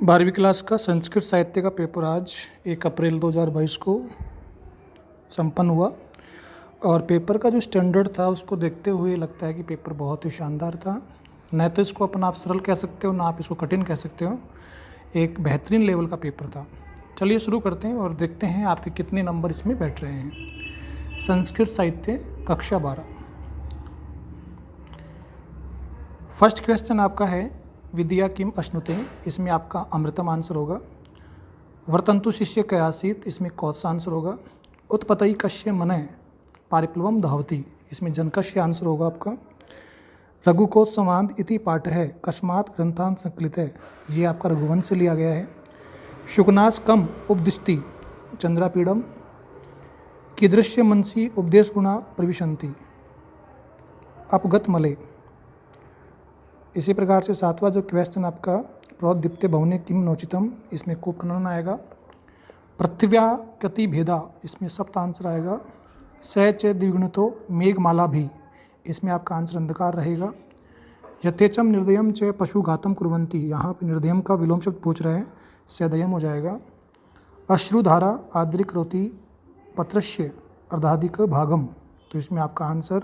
12वीं क्लास का संस्कृत साहित्य का पेपर आज 1 अप्रैल 2022 को संपन्न हुआ और पेपर का जो स्टैंडर्ड था उसको देखते हुए लगता है कि पेपर बहुत ही शानदार था। न तो इसको अपना आप सरल कह सकते हो, ना आप इसको कठिन कह सकते हो। एक बेहतरीन लेवल का पेपर था। चलिए शुरू करते हैं और देखते हैं आपके कितने नंबर इसमें बैठ रहे हैं। संस्कृत साहित्य कक्षा 12। फर्स्ट क्वेश्चन आपका है विद्या किम अश्नुते, इसमें आपका अमृतम आंसर होगा। वर्तंतु शिष्य कयासीत, इसमें कौत्स आंसर होगा। उत्पतई कश्य मनः पारिप्लवम धावती, इसमें जनकश्य आंसर होगा आपका। रघुकोत्सवांत इति पाठ है कस्मात् ग्रंथान संकलित है, ये आपका रघुवंश से लिया गया है। शुकनाश कम उपदिष्टि चंद्रापीडम कीदृश्य मनसी उपदेश गुणा प्रविशंति अपगत मले। इसी प्रकार से सातवां जो क्वेश्चन आपका प्रोद्दीप्ते भवने किम नोचितम, इसमें कुप्रणन आएगा। पृथ्व्या कति भेदा, इसमें सप्त आंसर आएगा। स च द्विगुणितो मेघमाला भी, इसमें आपका आंसर अंधकार रहेगा। यथेचम निर्दयम च पशुघातम कुर्वन्ति, यहाँ पे निर्दयम का विलोम शब्द पूछ रहे हैं, सदयम हो जाएगा। अश्रुधारा आद्रिक रोति पत्रस्य अर्धाधिक भागम, तो इसमें आपका आंसर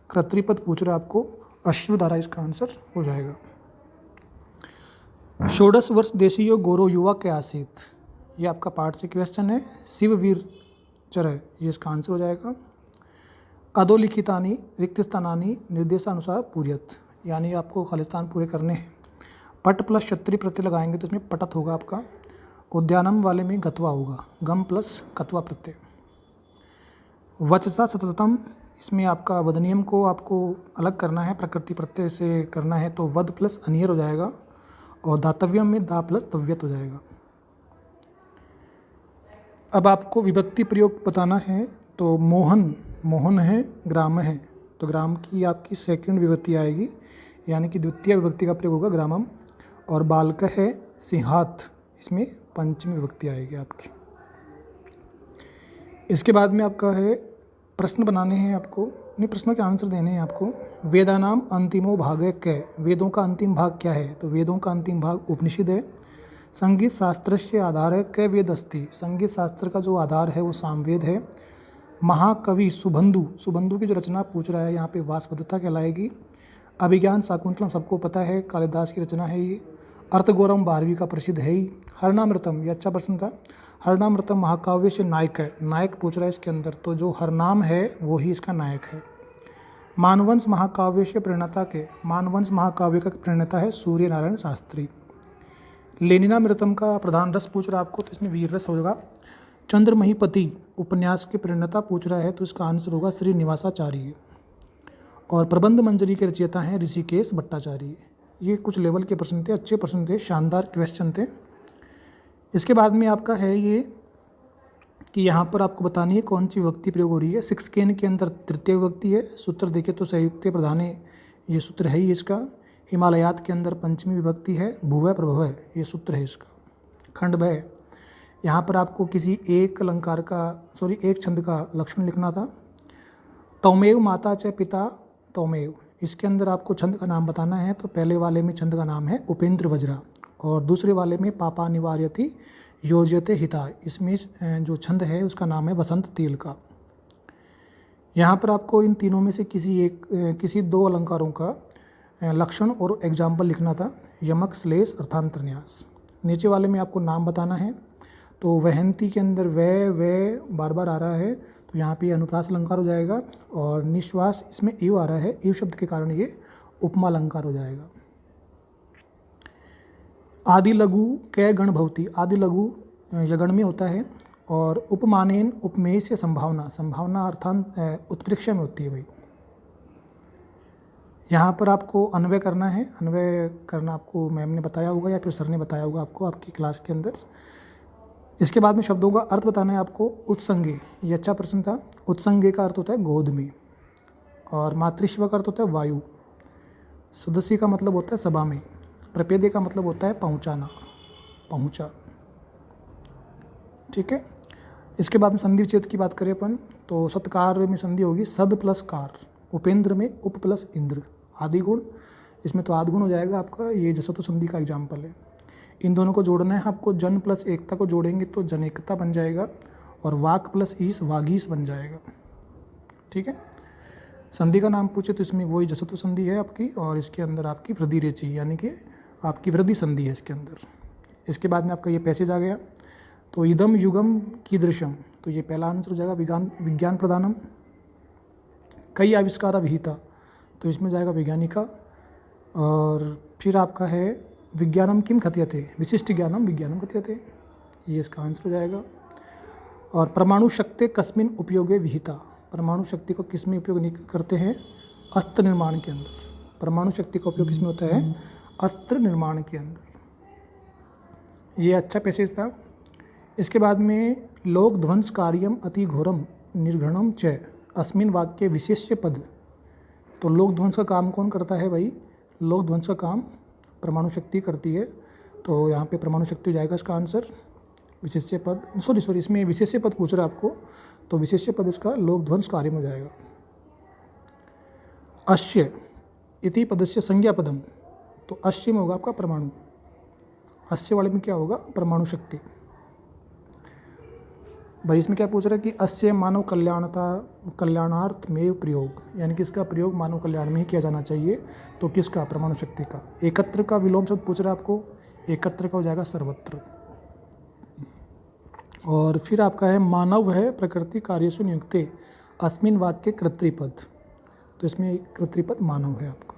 कर्तृपद पूछ रहा है आपको, अश्रुधारा इसका आंसर हो जाएगा। षोडश वर्ष देशीय गौरव युवा के आसित, ये आपका पाठ से क्वेश्चन है। शिववीर चरय, ये इसका आंसर हो जाएगा। अधोलिखितानि रिक्त स्थानानि निर्देशानुसार पूर्यत, यानी आपको खाली स्थान पूरे करने हैं। पट प्लस क्षत्रिय प्रत्यय लगाएंगे तो इसमें पटत होगा आपका। उद्यानम वाले में गत्वा होगा, गम प्लस कत्वा प्रत्यय। वचसा सततम, इसमें आपका वदनियम को आपको अलग करना है, प्रकृति प्रत्यय से करना है, तो वद प्लस अनियर हो जाएगा। और धातव्यम में दा प्लस तव्यत हो जाएगा। अब आपको विभक्ति प्रयोग बताना है, तो मोहन मोहन है, ग्राम है, तो ग्राम की आपकी सेकंड विभक्ति आएगी, यानी कि द्वितीय विभक्ति का प्रयोग होगा ग्रामम। और बालक है सिंहात, इसमें पंचमी विभक्ति आएगी आपकी। इसके बाद में आपका है प्रश्न बनाने हैं आपको, नहीं प्रश्नों के आंसर देने हैं आपको। वेदानाम अंतिमो भाग कै, वेदों का अंतिम भाग क्या है, तो वेदों का अंतिम भाग उपनिषद है। संगीत शास्त्र से आधार है कै वेद अस्ति, संगीत शास्त्र का जो आधार है वो सामवेद है। महाकवि सुबंधु, सुबंधु की जो रचना पूछ रहा है यहाँ पे वासवदत्ता कहलाएगी। अभिज्ञान शाकुंतलम सबको पता है, कालिदास की रचना है ये। अर्थगौरम 12वीं का प्रसिद्ध है ही। हरनामृतम, ये अच्छा प्रश्न था। हरनामृतम महाकाव्य से नायक है, नायक पूछ रहा है इसके अंदर, तो जो हरनाम है वो ही इसका नायक है। मानवंश महाकाव्य से प्रणेता के, मानवंश महाकाव्य का प्रणेता है सूर्य नारायण शास्त्री। लेनिनामृतम का प्रधान रस पूछ रहा है आपको, तो इसमें वीर रस होगा। चंद्रमहीपति उपन्यास के प्रणेता पूछ रहा है, तो इसका आंसर होगा श्री निवासाचार्य। और प्रबंध मंजरी के रचयिता हैं ऋषिकेश भट्टाचार्य। ये कुछ लेवल के प्रश्न थे, अच्छे प्रश्न थे, शानदार क्वेश्चन थे। इसके बाद में आपका है ये कि यहाँ पर आपको बतानी है कौन सी विभक्ति प्रयोग हो रही है। 6 केन के अंदर तृतीय विभक्ति है। सूत्र देखे तो संयुक्त प्रधाने, ये सूत्र है ही इसका। हिमालयात के अंदर पंचमी विभक्ति है। भुवय प्रभव, ये सूत्र है इसका। खंड भय, यहाँ पर आपको किसी एक अलंकार का एक छंद का लक्षण लिखना था। तौमेव माता च पिता तौमेव, इसके अंदर आपको छंद का नाम बताना है। तो पहले वाले में छंद का नाम है उपेंद्र वज्रा, और दूसरे वाले में पापा निवार्यति योज्यते हिता, इसमें जो छंद है उसका नाम है वसंत तेल का। यहाँ पर आपको इन तीनों में से किसी 2 अलंकारों का लक्षण और एग्जाम्पल लिखना था। यमक श्लेष अर्थांतरन्यास। नीचे वाले में आपको नाम बताना है। तो वहंती के अंदर वे बार बार आ रहा है, तो यहाँ पे अनुप्रास अलंकार हो जाएगा। और निश्वास इसमें इव आ रहा है, इव शब्द के कारण ये उपमा अलंकार हो जाएगा। आदि लघु कै गण भवती, आदि लघु यगण में होता है। और उपमानेन उपमेय से संभावना, संभावना अर्थात उत्प्रेक्षा में होती है भाई। यहाँ पर आपको अन्वय करना है, अन्वय करना आपको मैम ने बताया होगा या फिर सर ने बताया होगा आपको आपकी क्लास के अंदर। इसके बाद में शब्दों का अर्थ बताना है आपको। उत्संगे, ये अच्छा प्रश्न था। उत्संगे का अर्थ होता है गोद में। और मातृश्व का अर्थ होता है वायु। सदस्य का मतलब होता है सभा में। प्रपेदे का मतलब होता है पहुंचाना, पहुंचा। ठीक है। इसके बाद में संधि विच्छेद की बात करें अपन, तो सत्कार में संधि होगी सद प्लस कार। उपेंद्र में उप प्लस इंद्र। आदि गुण, इसमें तो आदि गुण हो जाएगा आपका, ये जसतो संधि का एग्जाम्पल है। इन दोनों को जोड़ना है आपको। जन प्लस एकता को जोड़ेंगे तो जनेकता बन जाएगा और वाक प्लस ईस वागीस बन जाएगा। ठीक है। संधि का नाम पूछे तो इसमें वही जसत्व संधि है आपकी, और इसके अंदर आपकी वृद्धि रेची यानी कि आपकी वृद्धि संधि है इसके अंदर। इसके बाद में आपका ये पैसेज आ गया। तो इदम युगम कीदृशम, तो ये पहला आंसर हो जाएगा विज्ञान प्रधानम। कई आविष्कार विहिता, तो इसमें जाएगा वैज्ञानिका। और फिर आपका है विज्ञानम किम कथ्यते, विशिष्ट ज्ञानम विज्ञानम कथ्यते, ये इसका आंसर हो जाएगा। और परमाणु शक्ति कस्मिन उपयोगे विहिता, परमाणु शक्ति को किस में उपयोग करते हैं, अस्त्र निर्माण के अंदर। परमाणु शक्ति का उपयोग किसमें होता है, अस्त्र निर्माण के अंदर। ये अच्छा पैसेज था। इसके बाद में लोक ध्वंस कार्यम अति घोरम निर्घणम च अस्मिन वाक्य विशेष्य पद, तो लोक ध्वंस का काम कौन करता है भाई, लोक ध्वंस का काम परमाणु शक्ति करती है। तो यहाँ पे परमाणु शक्ति हो जाएगा इसका आंसर। विशेष्य पद, सॉरी इसमें विशेष्य पद पूछ रहा है आपको, तो विशेष्य पद इसका लोक ध्वंस कार्य में हो जाएगा। अश्य इति पदस्य संज्ञा पदम, तो अश्य में होगा आपका परमाणु, अश्य वाले में क्या होगा, परमाणु शक्ति। भाई इसमें क्या पूछ रहा है कि अस्य मानव कल्याणार्थ में प्रयोग, यानी कि इसका प्रयोग मानव कल्याण में ही किया जाना चाहिए। तो किसका, परमाणु शक्ति का। एकत्र का विलोम शब्द पूछ रहा है आपको, एकत्र का हो जाएगा सर्वत्र। और फिर आपका है मानव है प्रकृति कार्यसु नियुक्ते अस्मिन वाक्य कर्तृपद, तो इसमें कर्तृपद मानव है आपका।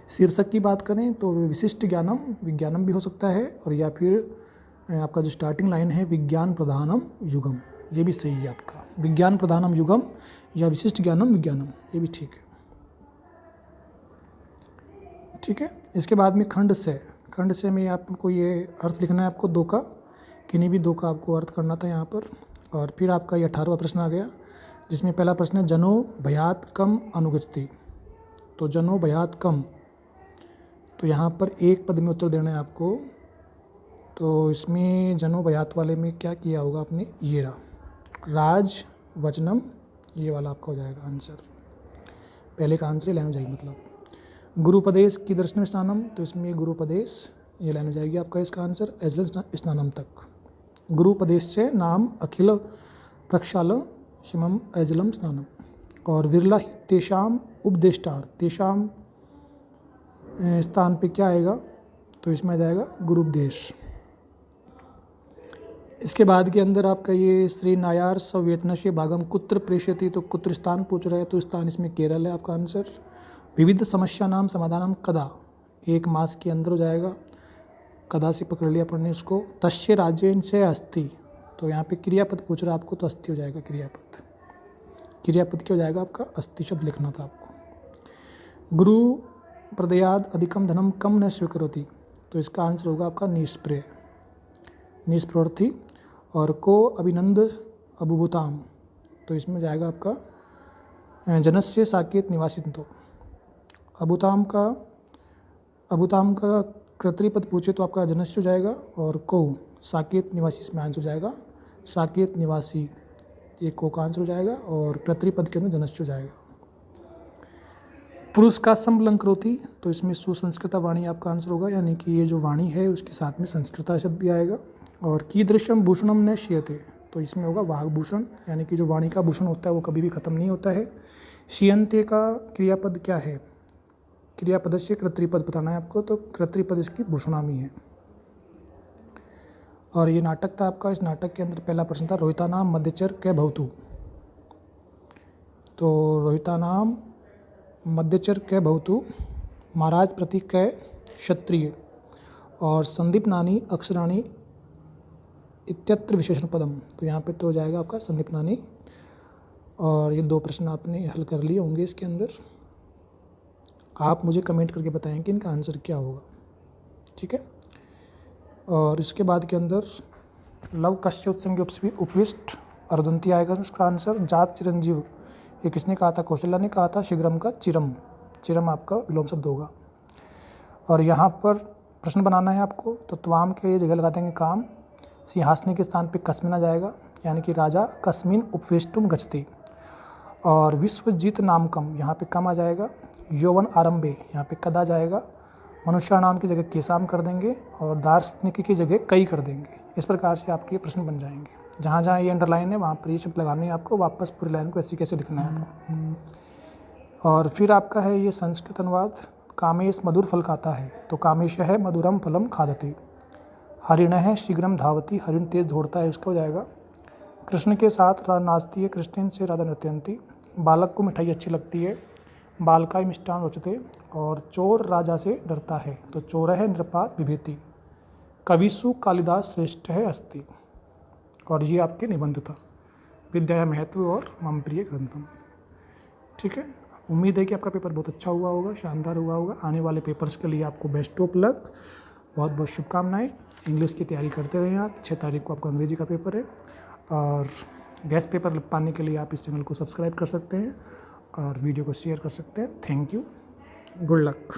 शीर्षक की बात करें तो विशिष्ट ज्ञानम विज्ञानम भी हो सकता है, और या फिर आपका जो स्टार्टिंग लाइन है विज्ञान प्रधानम युगम, ये भी सही है आपका। विज्ञान प्रधानम युगम या विशिष्ट ज्ञानम विज्ञानम, ये भी ठीक है। ठीक है। इसके बाद में खंड से में आपको ये अर्थ लिखना है आपको दो का, किन्हीं भी दो का आपको अर्थ करना था यहाँ पर। और फिर आपका ये 18वां प्रश्न आ गया, जिसमें पहला प्रश्न है जनो भयात कम अनुगच्छति, तो जनो भयात कम, तो यहाँ पर एक पद में उत्तर देना है आपको। तो इसमें जनो भयात वाले में क्या किया होगा आपने, ये रहा राज वचनम, ये वाला आपका हो जाएगा आंसर। पहले का आंसर लाइन हो जाएगी, मतलब गुरुपदेश की दर्शन स्नानम, तो इसमें गुरुपदेश ये लाइन हो जाएगी आपका इसका आंसर एजल स्नानम तक। गुरुपदेश से नाम अखिल प्रक्षाल शिमम एजलम स्नानम। और विरला ही तेषाम उपदेष्टार, तेषाम स्थान पे क्या आएगा, तो इसमें आ जाएगा गुरुपदेश। इसके बाद के अंदर आपका ये श्री नायार सवेतनश्य भागम कुत्र प्रेषयति, तो कुत्र स्थान पूछ रहा है, तो स्थान इसमें केरल है आपका आंसर। विविध समस्या नाम समाधानम कदा, एक मास के अंदर हो जाएगा, कदा से पकड़ लिया पढ़ने उसको। तस्य राज्यन से अस्थि, तो यहाँ पे क्रियापद पूछ रहा है आपको, तो अस्थि हो जाएगा क्रियापद। क्रियापद क्या हो जाएगा आपका, अस्थि शब्द लिखना था आपको। गुरु प्रदयाद अधिकम धनम कम न स्वीकरोति, तो इसका आंसर होगा आपका निष्प्रय, निष्प्रवृत्ति। और को अभिनंद अबुभुताम, तो इसमें जाएगा आपका जनस्य साकेत निवासित, तो अबुताम का कर्तृपद पूछे तो आपका जनस्य हो जाएगा। और को साकेत निवासी इसमें आंसर हो जाएगा, साकेत निवासी, ये को का आंसर हो जाएगा। और कर्तृपद के अंदर जनस्य हो जाएगा। पुरुष का समलंकृति, तो इसमें सुसंस्कृता वाणी आपका आंसर होगा, यानी कि ये जो वाणी है उसके साथ में संस्कृता शब्द भी आएगा। और कीदृशम भूषणम न श्रियते, तो इसमें होगा वाग्भूषण, यानी कि जो वाणी का भूषण होता है वो कभी भी खत्म नहीं होता है। श्रियन्ते का क्रियापद क्या है, क्रियापद से कर्तृपद बताना है आपको, तो कर्तृपद इसकी भूषणामी है। और ये नाटक था आपका, इस नाटक के अंदर पहला प्रश्न था रोहितानाम मध्यचर कै भवतु, तो रोहितानाम मध्यचर कै भवतु महाराज प्रति कै क्षत्रिय। और संदीप नानी अक्षराणी इत्यत्र विशेषण पदम, तो यहाँ पे तो हो जाएगा आपका संदीप नानी। और ये दो प्रश्न आपने हल कर लिए होंगे इसके अंदर। आप मुझे कमेंट करके बताएं कि इनका आंसर क्या होगा। ठीक है। और इसके बाद के अंदर लव कश्य उत्संग उपविष्ट अर्धंती आएगा इसका आंसर। जात चिरंजीव, ये किसने कहा था, कौशल्या ने कहा था। शीघ्रम का चिरम, चिरम आपका विलोम शब्द होगा। और यहाँ पर प्रश्न बनाना है आपको, तो त्वाम के जगह लगा देंगे काम। सिंहासने के स्थान पे कस्मिन आ जाएगा, यानी कि राजा कस्मिन उपवेष्टुम गच्छति। और विश्वजीत नाम कम, यहाँ पे कम आ जाएगा। यौवन आरंभे, यहाँ पे कद आ जाएगा। मनुष्याणाम की जगह केसाम कर देंगे और दार्शनिक की जगह कई कर देंगे। इस प्रकार से आपके प्रश्न बन जाएंगे। जहाँ जहाँ ये अंडरलाइन है वहाँ पर ये शब्द लगाने हैं आपको, वापस पूरी लाइन को ऐसे कैसे लिखना है आपको। और फिर आपका है ये संस्कृत अनुवाद, कामेश मधुर फल खाता है, तो कामेश है मधुरम फलम खादते। हरिण है शीघ्रम धावती, हरिण तेज दौड़ता है, इसका हो जाएगा। कृष्ण के साथ नाचती है, कृष्ण से राधा नृत्यंती। बालक को मिठाई अच्छी लगती है, बालकाय मिष्टान रोचते। और चोर राजा से डरता है, तो चोर है नृपात बिभेति। कविसु कालिदास श्रेष्ठ है अस्ति। और ये आपके निबंध था, विद्या महत्व और मम प्रिय ग्रंथम। ठीक है, उम्मीद है कि आपका पेपर बहुत अच्छा हुआ होगा, शानदार हुआ होगा। आने वाले पेपर्स के लिए आपको बेस्ट ऑफ लक, बहुत बहुत शुभकामनाएं। इंग्लिश की तैयारी करते रहें आप। 6 तारीख को आपका अंग्रेजी का पेपर है। और गेस्ट पेपर पाने के लिए आप इस चैनल को सब्सक्राइब कर सकते हैं और वीडियो को शेयर कर सकते हैं। Thank you, good luck.